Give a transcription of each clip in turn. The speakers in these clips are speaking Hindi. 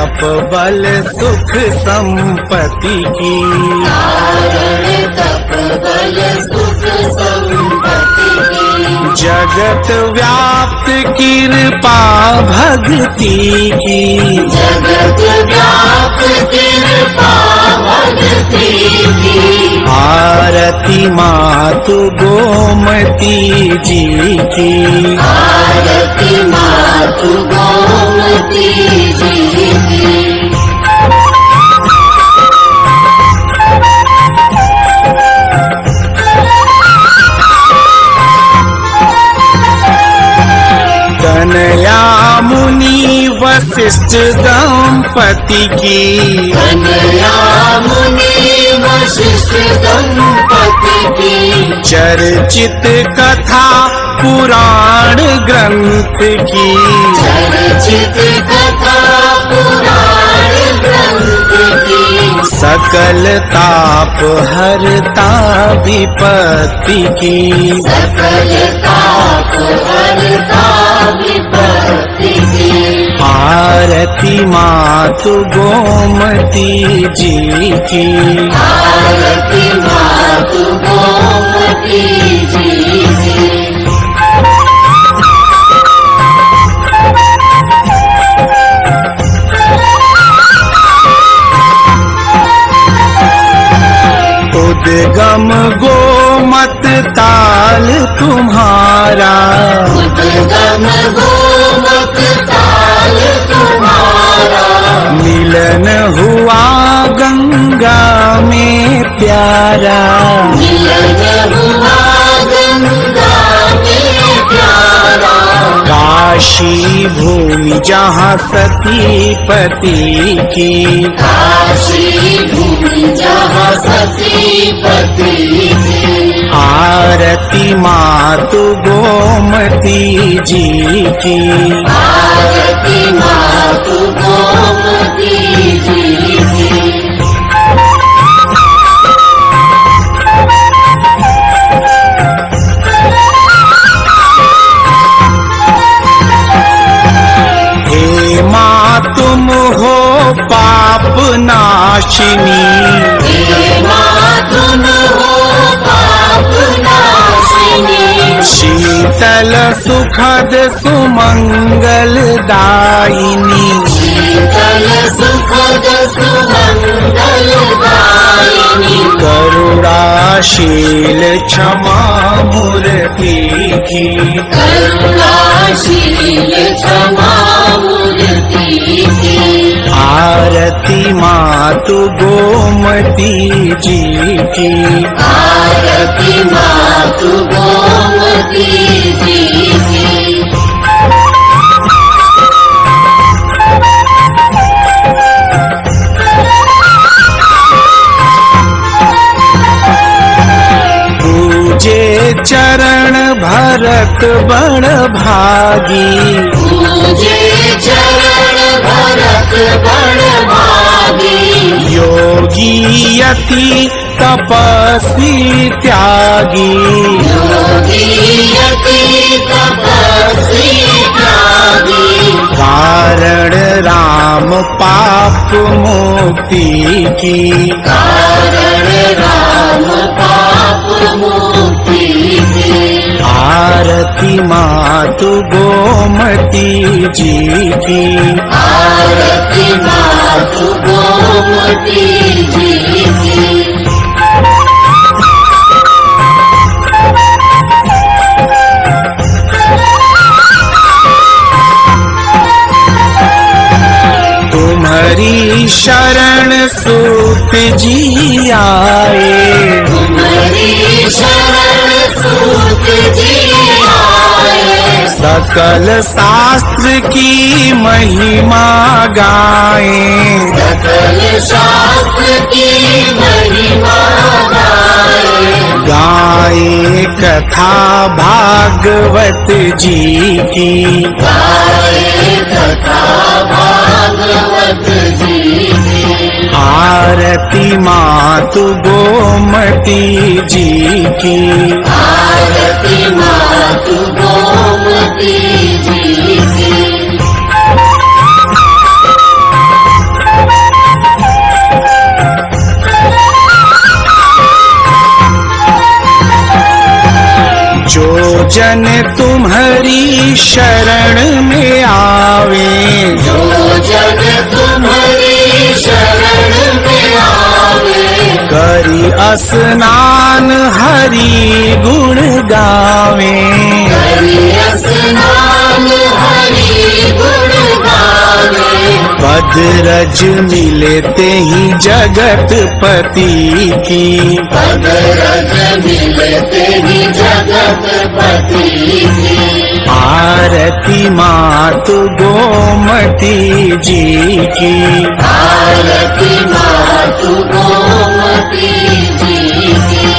तप बल सुख संपत्ति की, कारण तप बल सुख संपत्ति की। जगत व्याप्त कृपा भक्ति की, जगत व्याप्त कृपा भक्ति की। आरती मातु गोमती जी की, आरती मातु गोमती जी की। कन्या मुनि वशिष्ठ दंपति की, कन्या मुनि वशिष्ठ दंपति की। चर्चित कथा पुराण ग्रंथ की, चर्चित कथा पुराण ग्रंथ की। सकल ताप हरता विपत्ति की, सकल ताप हरता विपत्ति की। आरती मातु गोमती जी की, आरती मातु गोमती जी की। उद्गम गोमत ताल तुम्हारा, उद्गम गोमत ताल तुम्हारा। मिलन हुआ गंगा में प्यारा, मिलन हुआ गंगा में प्यारा। काशी भूमि जहाँ सती पति की, काशी भूमि जहाँ सती पति की। आरती मातु गोमती जी की, आरती मातु गोमती जी की। हे माँ तुम हो पाप नाशिनी, हे माँ तुम हो पाप नाशिनी। शीतल सुखद सुमंगल दायिनी, शीतल सुखद सुमंगल दायिनी। करुणाशील क्षमा मूर्ति की, करुणाशील क्षमा मूर्ति की। आरती मातु गोमती जी की, आरती मातु गोमती जी की। पूजे चरण भरत बड़ भागी, पूजे चरण भरत बड़ भागी। योगी यति तपस्वी त्यागी, योगी यति तपस्वी त्यागी। कारण राम पाप मुक्ति की, कारण राम पाप मुक्ति की। आरती मातु गोमती जी की, आरती मातु गोमती जी की। तुम्हारी शरण सूत जी आए, तुम्हारी शरण सूत जी आए। सकल शास्त्र की महिमा गाएं, सकल शास्त्र की महिमा गाए। गाए कथा भागवत जी की, गाए कथा भागवत जी की। आरती मातु गोमती जी की, आरती मातु गोमती जी की। जो जन तुम्हारी शरण में आवे, जो जन तुम्हारी शरण में आवे, करी स्नान हरि गुण गावे, करी स्नान हरि गुण गावे, पद रज मिलते ही जगत पति की, पद रज मिलते ही जगत पति की, आरती मातु गोमती जी की, आरती मातु गोमती जी की।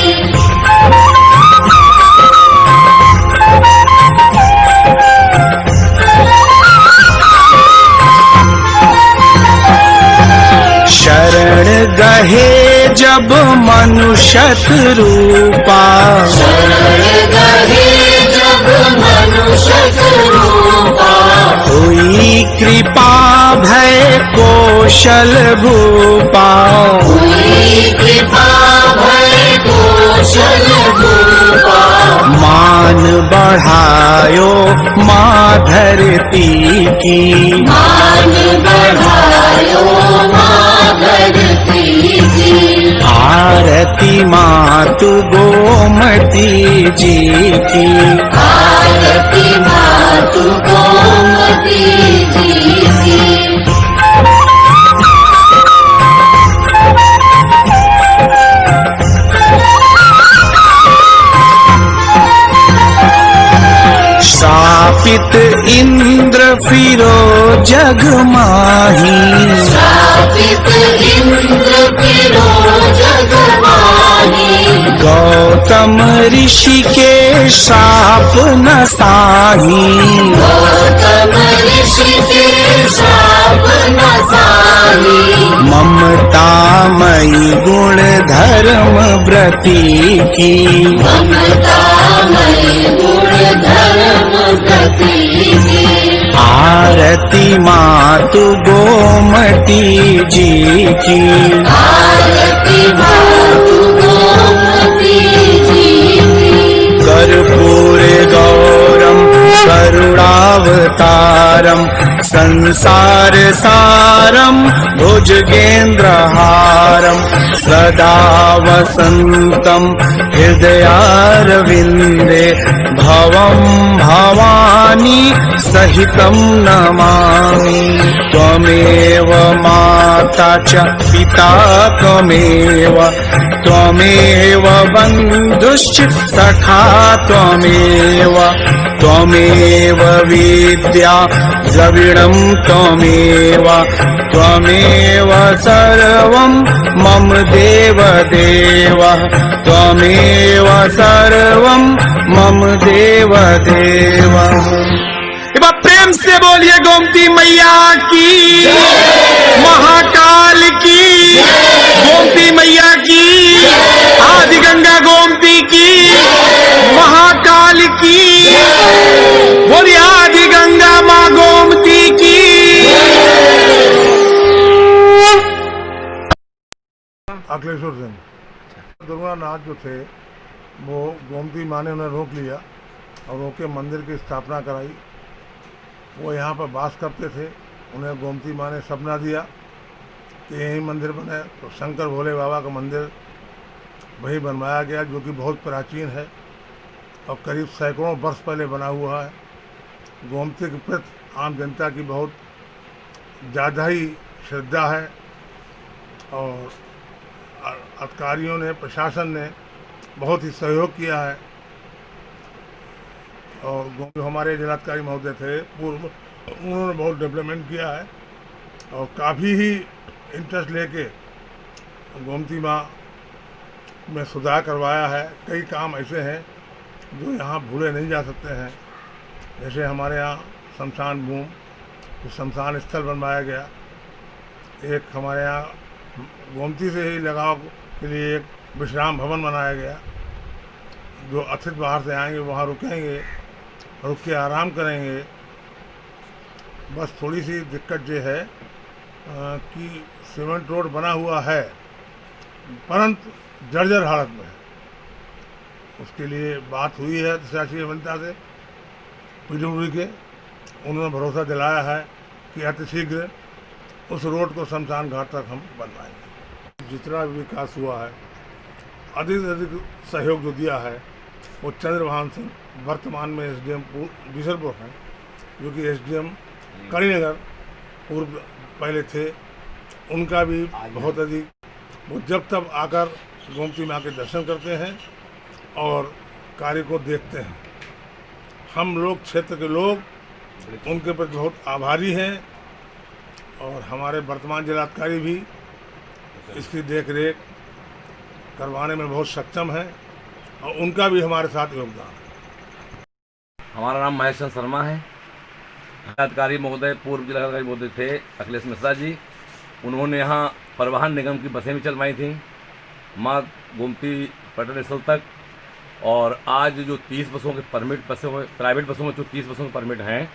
शरण गहे जब मनुष्यत रूपा, शरण गहे जब मनुष्य रूपा, हुई कृपा भय कौशल भूपा, हुई कृपा भय कौशल भूपा, मान बढ़ायो माँ धरती की, मान बढ़ायो माँ धरती की, आरती मातु गोमती जी की, आरती मातु गोमती जी की। शापित इंद्र फिरो जग माही, शापित इंद्र फिरो जग माही, गौतम ऋषि के शाप न साही, गौतम ऋषि के शाप न साही, ममता मई गुण धर्म व्रती की, ममता मई गुण धर्म गति की, आरती मातु गोमती जी की, आरती मातु गोमती जी की। कर्पूर गौरम करुणावतारम संसार सारम भुजगेन्द्रहारम सदा वसंतम हृदयारविंदे भवम भवानी सहितं नमामि। त्वमेव माता च पिता त्वमेव बन्धुश्च सखा त्वमेव विद्या द्रविणं त्वमेव सर्वं मम देव त्वमेव सर्वं मम देव। प्रेम से बोलिए गोमती मैया की, महाकाल की, गोमती मैया की, आदि गंगा गोमती की, महाकाल की, बोलिए आदि गंगा माँ गोमती की। अखिलेश्वर सिंह दुर्गानाथ जो थे वो गोमती माँ ने उन्हें रोक लिया और रोक के मंदिर की स्थापना कराई। वो यहाँ पर वास करते थे। उन्हें गोमती माँ ने सपना दिया कि यही मंदिर बने, तो शंकर भोले बाबा का मंदिर वही बनवाया गया, जो कि बहुत प्राचीन है और करीब सैकड़ों वर्ष पहले बना हुआ है। गोमती के प्रति आम जनता की बहुत ज़्यादा ही श्रद्धा है और अधिकारियों ने, प्रशासन ने बहुत ही सहयोग किया है। और हमारे जिलाधिकारी महोदय थे पूर्व, उन्होंने बहुत डेवलपमेंट किया है और काफ़ी ही इंटरेस्ट लेके गोमती माँ में सुधार करवाया है। कई काम ऐसे हैं जो यहाँ भूले नहीं जा सकते हैं। जैसे हमारे यहाँ शमशान भूमि, शमशान स्थल बनवाया गया। एक हमारे यहाँ गोमती से ही लगाव के लिए एक विश्राम भवन बनाया गया। जो अतिथि बाहर से आएंगे वहाँ रुकेंगे, रुक के आराम करेंगे। बस थोड़ी सी दिक्कत ये है कि सीमेंट रोड बना हुआ है परंतु जर्जर हालत में है। उसके लिए बात हुई है शासकीय अभियंता से पीडब्ल्यूडी के। उन्होंने भरोसा दिलाया है कि अतिशीघ्र उस रोड को शमशान घाट तक हम बनवाएंगे। जितना भी विकास हुआ है, अधिक से अधिक सहयोग जो दिया है वो चंद्रभान सिंह वर्तमान में एसडीएम बीसलपुर हैं, जो कि एसडीएम करीनगर पूर्व पहले थे। उनका भी बहुत अधिक, वो जब तब आकर गोमती माँ के दर्शन करते हैं और कार्य को देखते हैं। हम लोग क्षेत्र के लोग उनके प्रति बहुत आभारी हैं और हमारे वर्तमान जिलाधिकारी भी इसकी देख रेख करवाने में बहुत सक्षम है और उनका भी हमारे साथ योगदान है। हमारा नाम महेश चंद्र शर्मा है। जिलाधिकारी महोदय, पूर्व जिलाधिकारी महोदय थे अखिलेश मिश्रा जी। उन्होंने यहाँ परिवहन निगम की बसें भी चलवाई थी माँ गोमती पर्यटन स्थल तक। और आज जो 30 बसों के परमिट बसें, प्राइवेट बसों में जो 30 बसों के परमिट हैं,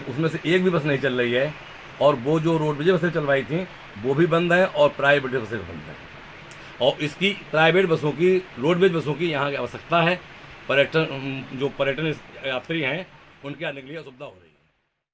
उसमें से एक भी बस नहीं चल रही है। और वो जो रोडवेज बसें चलवाई थी वो भी बंद हैं और प्राइवेट बसें बंद हैं। और इसकी प्राइवेट बसों की, रोडवेज बसों की यहाँ की आवश्यकता है। पर्यटन यात्री हैं उनके आने के लिए असुविधा हो रही है।